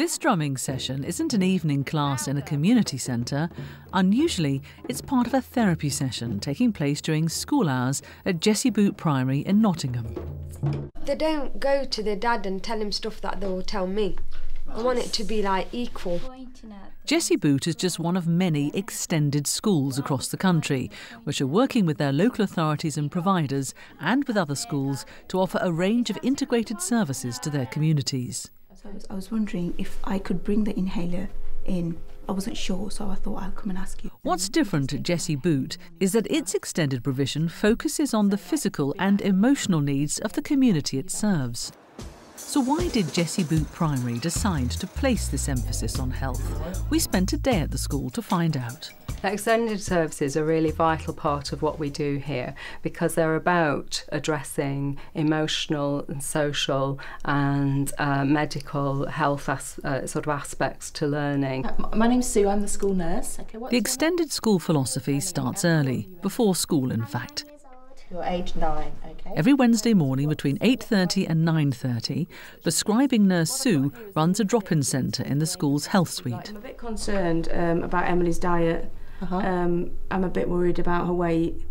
This drumming session isn't an evening class in a community centre. Unusually, it's part of a therapy session taking place during school hours at Jessie Boot Primary in Nottingham. They don't go to their dad and tell him stuff that they'll tell me. I want it to be like equal. Jessie Boot is just one of many extended schools across the country, which are working with their local authorities and providers and with other schools to offer a range of integrated services to their communities. So I was wondering if I could bring the inhaler in. I wasn't sure, so I thought I'll come and ask you. What's different at Jessie Boot is that its extended provision focuses on the physical and emotional needs of the community it serves. So why did Jessie Boot Primary decide to place this emphasis on health? We spent a day at the school to find out. Extended services are a really vital part of what we do here because they're about addressing emotional and social and medical health sort of aspects to learning. My name's Sue, I'm the school nurse. Okay, the extended school philosophy starts early, before school in fact. You're age 9, okay. Every Wednesday morning between 8:30 and 9:30, prescribing nurse Sue runs a drop-in centre in the school's health suite. I'm a bit concerned about Emily's diet. I'm a bit worried about her weight.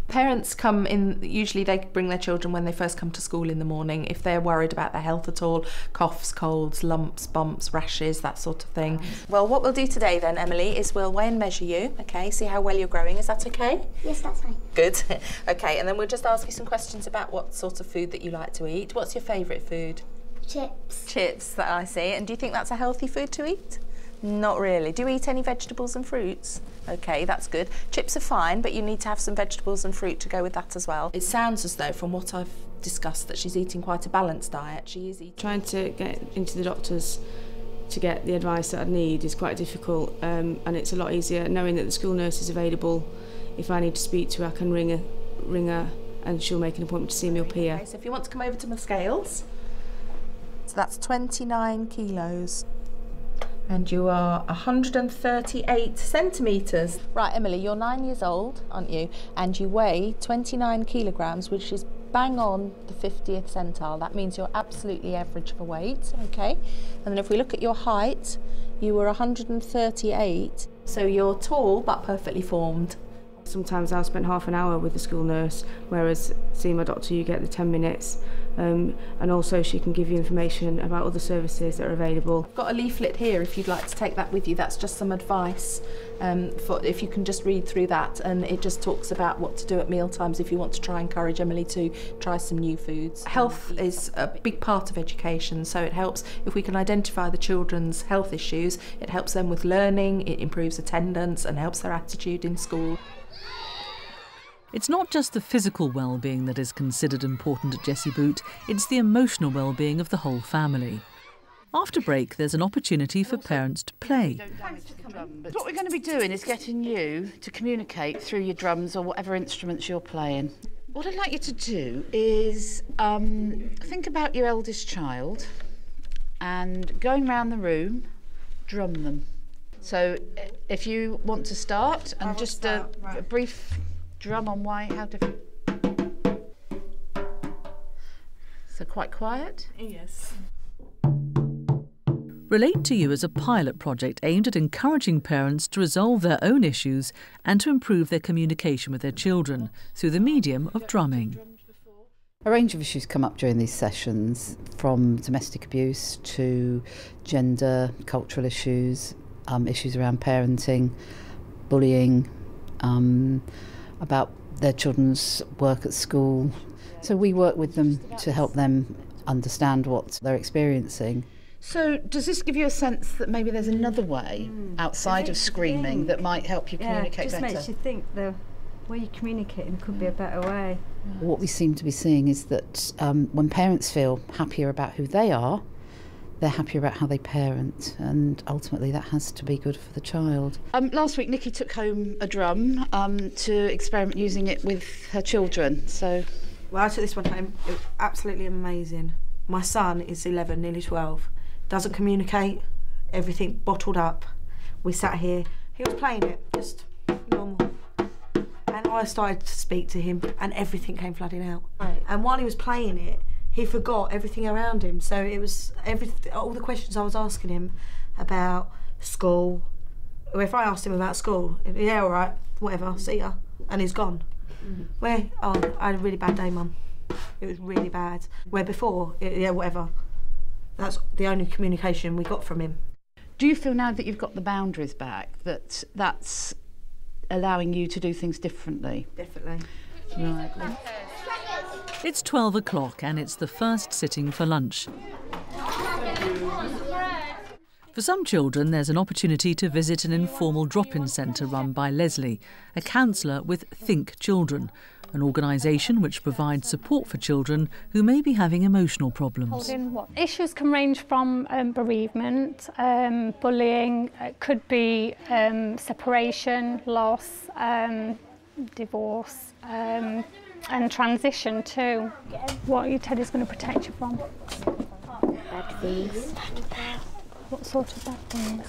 Parents come in, usually they bring their children when they first come to school in the morning if they're worried about their health at all, coughs, colds, lumps, bumps, rashes, that sort of thing. Well, what we'll do today then, Emily, is we'll weigh and measure you, okay, see how well you're growing. Is that okay? Yes, that's fine. Good. Okay, and then we'll just ask you some questions about what sort of food that you like to eat. What's your favourite food? Chips. Chips, that I see. And do you think that's a healthy food to eat? Not really. Do you eat any vegetables and fruits? Okay, that's good. Chips are fine, but you need to have some vegetables and fruit to go with that as well. It sounds as though, from what I've discussed, that she's eating quite a balanced diet. She is eating... Trying to get into the doctors to get the advice that I need is quite difficult, and it's a lot easier knowing that the school nurse is available. If I need to speak to her, I can ring her and she'll make an appointment to see me up here. Okay, so if you want to come over to my scales, so that's 29 kilos. And you are 138 centimetres. Right, Emily, you're 9 years old, aren't you? And you weigh 29 kilograms, which is bang on the 50th centile. That means you're absolutely average for weight, okay? And then if we look at your height, you were 138. So you're tall but perfectly formed. Sometimes I'll spend half an hour with the school nurse, whereas seeing my doctor you get the 10 minutes. And also she can give you information about other services that are available. I've got a leaflet here if you'd like to take that with you. That's just some advice for if you can just read through that, and it just talks about what to do at meal times if you want to try and encourage Emily to try some new foods. Health is a big part of education, so it helps if we can identify the children's health issues. It helps them with learning, it improves attendance and helps their attitude in school. It's not just the physical well-being that is considered important at Jessie Boot, it's the emotional well-being of the whole family. After break, there's an opportunity for parents to play. What we're going to be doing is getting you to communicate through your drums or whatever instruments you're playing. What I'd like you to do is think about your eldest child and going round the room, drum them. So if you want to start, and just a brief drum on why, how different. So quite quiet? Yes. Relate to You is a pilot project aimed at encouraging parents to resolve their own issues and to improve their communication with their children through the medium of drumming. A range of issues come up during these sessions, from domestic abuse to gender, cultural issues, issues around parenting, bullying, about their children's work at school. So we work with them to help them understand what they're experiencing. So does this give you a sense that maybe there's another way outside of screaming that might help you communicate better? Yeah, it just makes you think the way you're communicating could be a better way. What we seem to be seeing is that when parents feel happier about who they are, they're happier about how they parent, and ultimately that has to be good for the child. Last week Nikki took home a drum to experiment using it with her children. So, well, I took this one home. It was absolutely amazing. My son is 11, nearly 12. Doesn't communicate, everything bottled up. We sat here, he was playing it, just normal. And I started to speak to him and everything came flooding out. Right. And while he was playing it, he forgot everything around him. So it was all the questions I was asking him about school. Or if I asked him about school, yeah, all right, whatever, see ya, and he's gone. Where, oh, I had a really bad day, Mum. It was really bad. Where before, yeah, whatever. That's the only communication we got from him. Do you feel now that you've got the boundaries back, that that's allowing you to do things differently? Definitely. Right. It's 12 o'clock and it's the first sitting for lunch. For some children, there's an opportunity to visit an informal drop-in centre run by Leslie, a counsellor with Think Children, an organisation which provides support for children who may be having emotional problems. Issues can range from bereavement, bullying, it could be separation, loss, divorce, and transition too. What your Teddy's going to protect you from? Bad things. What sort of bad things?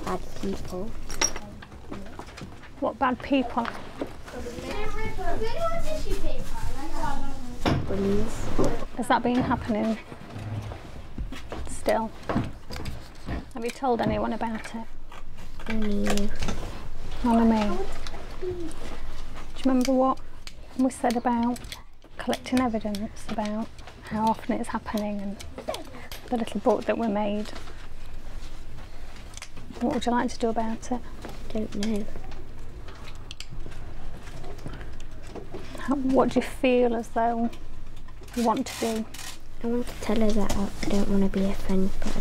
Bad people. What bad people? Bullies. Has that been happening still? Have you told anyone about it? Only you. Only me. Do you remember what we said about collecting evidence about how often it's happening and the little book that we made? What would you like to do about it? Don't know. What do you feel as though you want to do? I want to tell her that I don't want to be a friend, but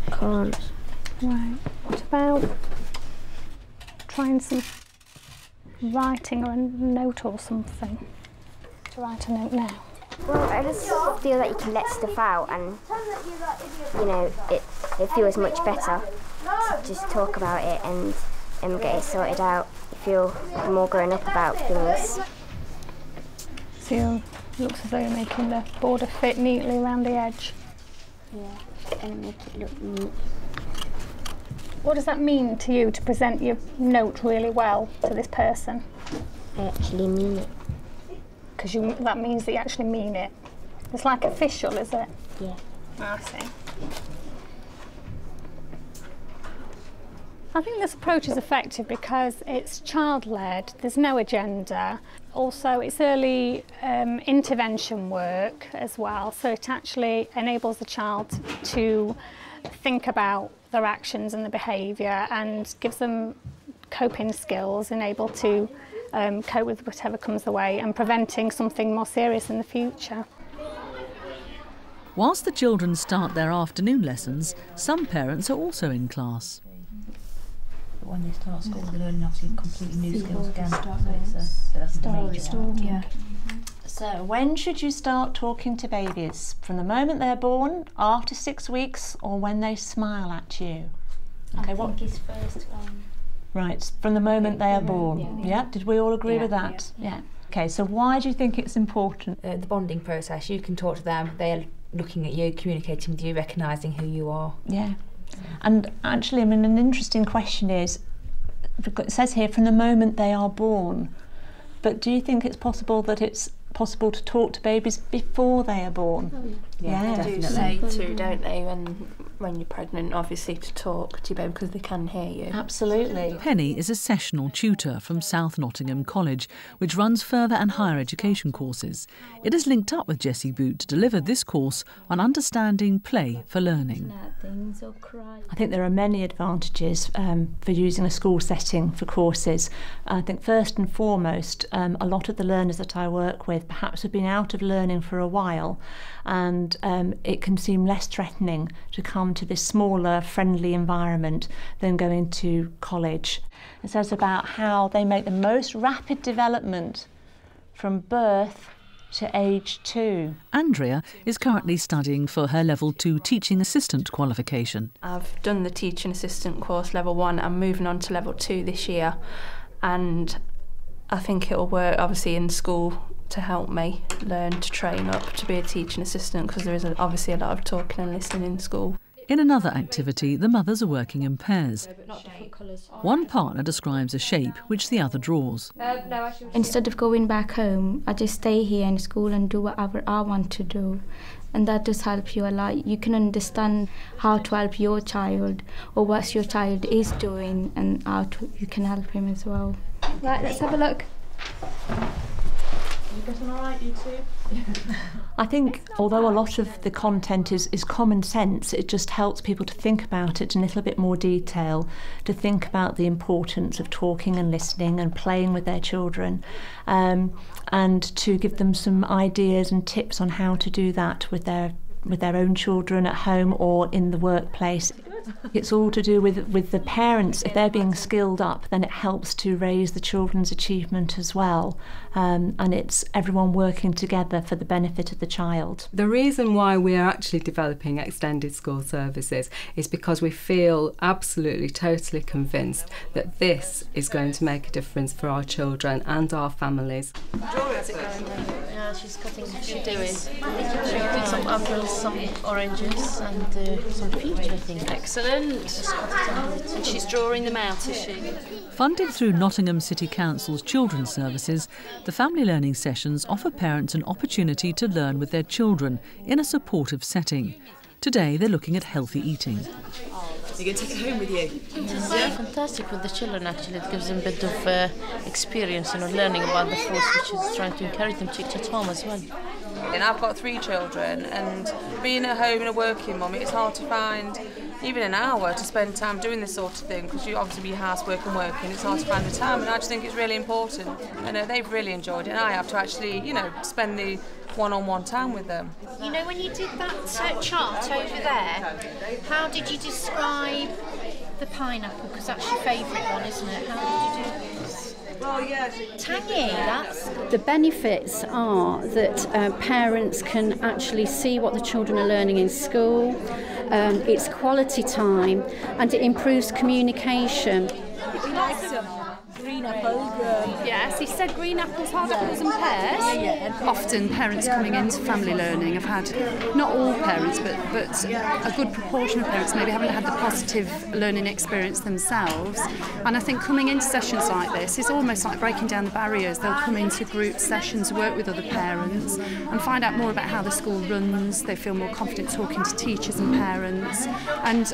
I can't. Right. What about trying some writing or a note or something? To write a note now. Well, I just feel that you can let stuff out and, you know, it feels much better to just talk about it and get it sorted out. You feel more grown up about things. So it looks as though you're making the border fit neatly around the edge. Yeah, and make it look neat. What does that mean to you to present your note really well to this person? I actually mean it. Because that means that you actually mean it. It's like official, is it? Yeah. I see. I think this approach is effective because it's child-led, there's no agenda. Also, it's early intervention work as well, so it actually enables the child to think about their actions and the behaviour and gives them coping skills and able to cope with whatever comes their way and preventing something more serious in the future. Whilst the children start their afternoon lessons, some parents are also in class. When they start school, they're learning obviously completely new skills again. So that's the major part. Yeah. So when should you start talking to babies? From the moment they're born, after 6 weeks, or when they smile at you? Okay, I think it's first one. Right, from the moment they are born. Yeah. Did we all agree with that? Yeah. Okay, so why do you think it's important? The bonding process, you can talk to them, they're looking at you, communicating with you, recognising who you are. Yeah. And actually, I mean, an interesting question is, it says here, from the moment they are born. But do you think it's possible that it's possible to talk to babies before they are born? Yeah, they do say to, don't they, when you're pregnant, obviously, to talk to your baby because they can hear you. Absolutely. Penny is a sessional tutor from South Nottingham College, which runs further and higher education courses. It has linked up with Jessie Boot to deliver this course on understanding play for learning. I think there are many advantages for using a school setting for courses. I think first and foremost, a lot of the learners that I work with perhaps have been out of learning for a while, and it can seem less threatening to come to this smaller, friendly environment than going to college. It says about how they make the most rapid development from birth to age 2. Andrea is currently studying for her Level 2 teaching assistant qualification. I've done the teaching assistant course Level 1. I'm moving on to Level 2 this year, and I think it'll work obviously in school to help me learn to train up to be a teaching assistant, because there is obviously a lot of talking and listening in school. In another activity, the mothers are working in pairs. One partner describes a shape which the other draws. Instead of going back home, I just stay here in school and do whatever I want to do. And that does help you a lot. You can understand how to help your child or what your child is doing and how you can help him as well. Right, let's have a look. You getting all right, you two? I think although a lot of the content is common sense, it just helps people to think about it in a little bit more detail, to think about the importance of talking and listening and playing with their children, and to give them some ideas and tips on how to do that with their own children at home or in the workplace. It's all to do with the parents. If they're being skilled up, then it helps to raise the children's achievement as well. And it's everyone working together for the benefit of the child. The reason why we are actually developing extended school services is because we feel absolutely, totally convinced that this is going to make a difference for our children and our families. Yeah, she's cutting. What's she doing? She picked some apples, some oranges, and some peach, I think. Excellent. And she's drawing them out, is she? Funded through Nottingham City Council's Children's Services, the family learning sessions offer parents an opportunity to learn with their children in a supportive setting. Today they're looking at healthy eating. You're going to take it home with you? Yeah, fantastic with the children actually. It gives them a bit of experience and learning about the foods, which is trying to encourage them to eat at home as well. And I've got 3 children, and being at home and a working mum, it's hard to find even an hour to spend time doing this sort of thing, because you obviously be housework and working, it's hard to find the time, and I just think it's really important. And they've really enjoyed it, and I have to actually, spend the one-on-one time with them. You know, when you did that chart over there, how did you describe the pineapple? Because that's your favourite one, isn't it? How did you do this? Oh, yes. Tangy, that's... The benefits are that parents can actually see what the children are learning in school, it's quality time, and it improves communication. Green apple. Yes, he said green apples, hard apples and pears. Often parents coming into family learning have had, not all parents, but a good proportion of parents maybe haven't had the positive learning experience themselves. And I think coming into sessions like this is almost like breaking down the barriers. They'll come into group sessions, work with other parents and find out more about how the school runs. They feel more confident talking to teachers and parents. And,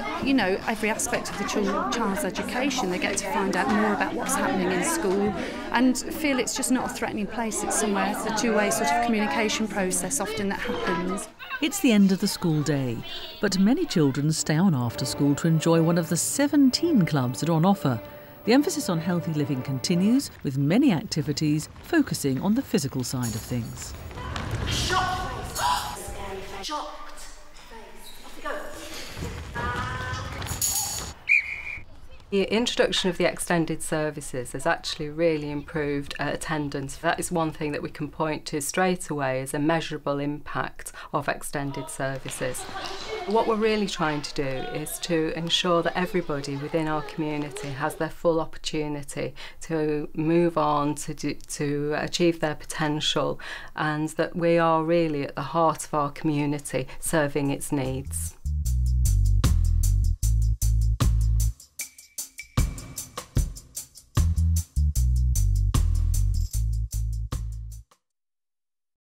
every aspect of the child's education, they get to find out more about what's happening in school and feel it's just not a threatening place, it's somewhere, it's a two-way sort of communication process often that happens. It's the end of the school day, but many children stay on after school to enjoy one of the 17 clubs that are on offer. The emphasis on healthy living continues, with many activities focusing on the physical side of things. Shocked face. Shocked face. Off we go. The introduction of the extended services has actually really improved attendance. That is one thing that we can point to straight away as a measurable impact of extended services. What we're really trying to do is to ensure that everybody within our community has their full opportunity to move on, to achieve their potential, and that we are really at the heart of our community serving its needs.